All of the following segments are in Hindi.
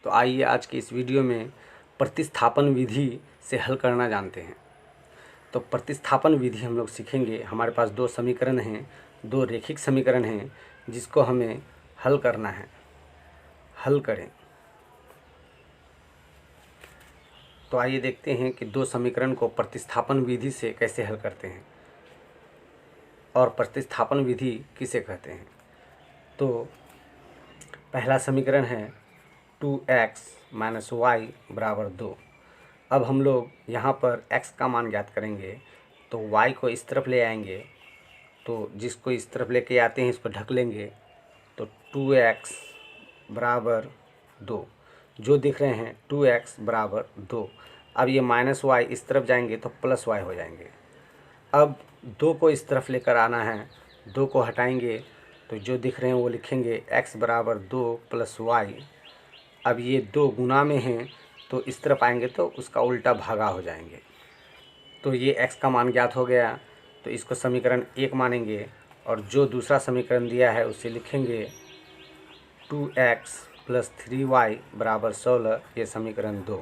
तो आइए आज के इस वीडियो में प्रतिस्थापन विधि से हल करना जानते हैं। तो प्रतिस्थापन विधि हम लोग सीखेंगे। हमारे पास दो समीकरण हैं, दो रेखिक समीकरण हैं जिसको हमें हल करना है। हल करें तो आइए देखते हैं कि दो समीकरण को प्रतिस्थापन विधि से कैसे हल करते हैं और प्रतिस्थापन विधि किसे कहते हैं। तो पहला समीकरण है 2x - y = 2। अब हम लोग यहाँ पर x का मान ज्ञात करेंगे तो y को इस तरफ ले आएंगे, तो जिसको इस तरफ लेके आते हैं इसको ढक लेंगे, तो 2x = 2 जो दिख रहे हैं 2x = 2। अब ये -y इस तरफ जाएंगे तो +y हो जाएंगे। अब 2 को इस तरफ लेकर आना है, 2 को हटाएंगे तो जो दिख रहे हैं वो लिखेंगे x = 2 + y। अब ये 2 गुना में हैं तो इस तरफ आएंगे तो उसका उल्टा भागा हो जाएंगे। तो ये x का मान ज्ञात हो गया, तो इसको समीकरण 1 मानेंगे और जो दूसरा समीकरण दिया है उसे लिखेंगे 2x + 3y = 16। ये समीकरण 2।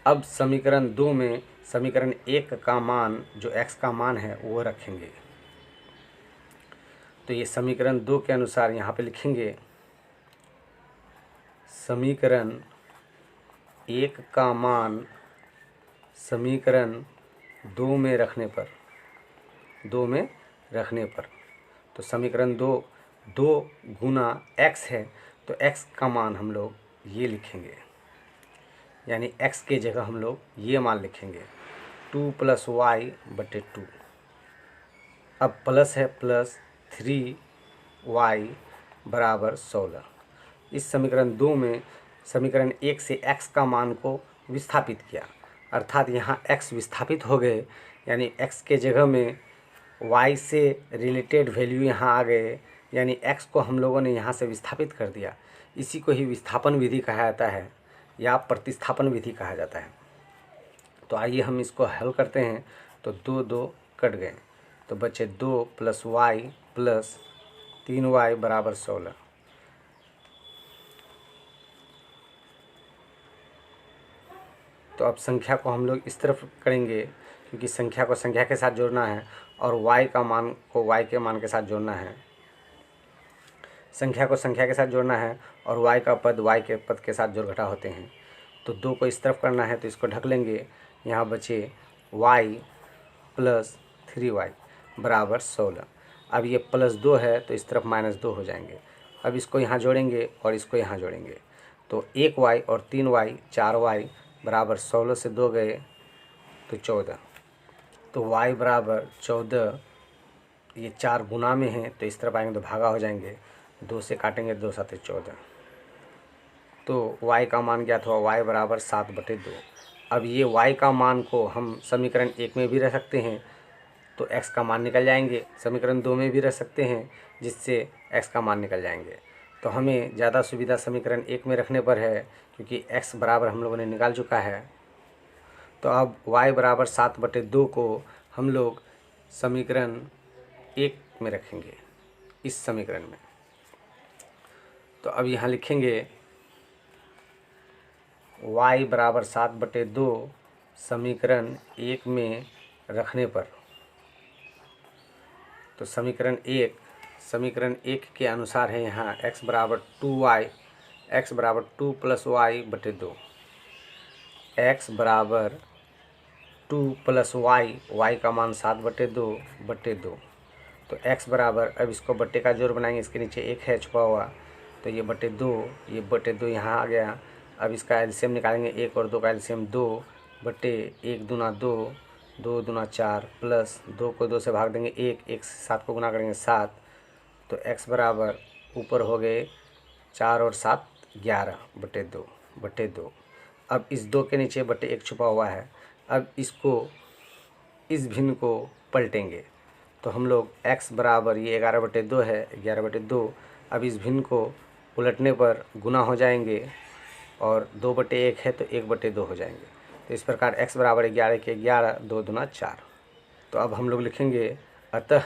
अब समीकरण 2 में समीकरण 1 का मान जो x का मान है वो रखेंगे। तो ये समीकरण 2 के अनुसार यहाँ पे लिखेंगे समीकरण 1 का मान समीकरण 2 में रखने पर तो समीकरण 2 गुना x है तो x का मान हम लोग ये लिखेंगे, यानी x के जगह हम लोग ये मान लिखेंगे 2 + y/2। अब प्लस है प्लस 3y = 16। इस समीकरण 2 में समीकरण 1 से x का मान को विस्थापित किया, अर्थात यहाँ x विस्थापित हो गए, यानी x के जगह में y से रिलेटेड वैल्यू यहाँ आ गए, यानी x को हम लोगों ने यहाँ से विस्थापित कर दिया। इसी को ही विस्थापन विधि कहा जाता है या प्रतिस्थापन विधि कहा जाता है। तो आइए हम इसको हल करते हैं। तो 2 कट गए तो बचे 2 + y + 3y = 16। तो अब संख्या को हम लोग इस तरफ करेंगे क्योंकि संख्या को संख्या के साथ जोड़ना है और y का मान को y के मान के साथ जोड़ना है। संख्या को संख्या के साथ जोड़ना है और y का पद y के पद के जोड़ घटा होते हैं। तो 2 को इस तरफ करना है तो इसको ढक लेंगे। यहाँ बचे y + 3y = 16। अब ये +2 है तो इस तरफ -2 हो जाएंगे। अब इसको यहाँ जोड़ेंगे और इसको यहाँ जोड़ेंगे तो 1y और 3y 4y = 16 से 2 गए तो 14। तो y = 14। ये 4 गुना में है तो इस तरफ आएंगे तो भागा हो जाएंगे, 2 से काटेंगे 2 × 7 = 14। तो y का मान ज्ञात हुआ y = 7/2। अब ये y का मान को हम समीकरण 1 में भी रख सकते हैं तो x का मान निकल जाएंगे, समीकरण 2 में भी रख सकते हैं जिससे x का मान निकल जाएंगे। तो हमें ज़्यादा सुविधा समीकरण 1 में रखने पर है क्योंकि x बराबर हम लोगों ने निकाल चुका है। तो अब y = 7/2 को हम लोग समीकरण 1 में रखेंगे, इस समीकरण में। तो अब यहाँ लिखेंगे y = 7/2 समीकरण 1 में रखने पर। तो समीकरण 1 के अनुसार है यहाँ x = 2y, x = 2 + y/2, x = 2 + y का मान 7/2/2। तो x बराबर, अब इसको बट्टे का जोड़ बनाएंगे, इसके नीचे 1 है छुपा हुआ तो ये /2, ये /2 यहाँ आ गया। अब इसका एलसीएम निकालेंगे, 1 और 2 का एलसीएम 2/1 दूना 2, 2 दूना 4 प्लस 2 को 2 से भाग देंगे 1, 1 से 7 को गुना करेंगे 7। तो x बराबर ऊपर हो गए 4 और 7 11/2। अब इस 2 के नीचे /1 छुपा हुआ है। अब इसको, इस भिन्न को पलटेंगे तो हम लोग x बराबर, ये 11/2 है, 11/2। अब इस भिन्न को उलटने पर गुना हो जाएंगे और 2/1 है तो 1/2 हो जाएंगे। तो इस प्रकार x बराबर 11 के 11, 2 दूना 4। तो अब हम लोग लिखेंगे अतः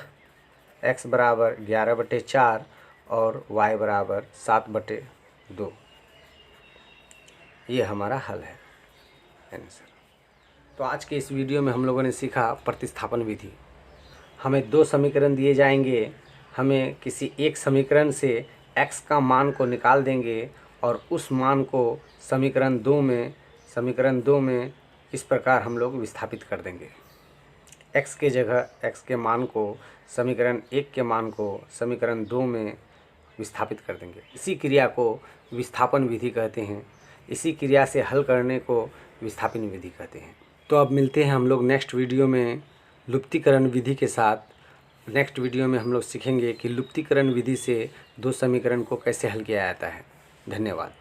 x बराबर 11/4 और y बराबर 7/2। ये हमारा हल है आंसर। तो आज के इस वीडियो में हम लोगों ने सीखा प्रतिस्थापन विधि। हमें 2 समीकरण दिए जाएंगे, हमें किसी एक समीकरण से x का मान को निकाल देंगे और उस मान को समीकरण 2 में इस प्रकार हम लोग विस्थापित कर देंगे। x के जगह x के मान को समीकरण 1 के मान को समीकरण 2 में विस्थापित कर देंगे। इसी क्रिया को विस्थापन विधि कहते हैं। इसी क्रिया से हल करने को विस्थापन विधि कहते हैं। तो अब मिलते हैं हम लोग नेक्स्ट वीडियो में लुप्तीकरण विधि के साथ। नेक्स्ट वीडियो में हम लोग सीखेंगे कि लुप्तीकरण विधि से 2 समीकरण को कैसे हल किया जाता है। धन्यवाद।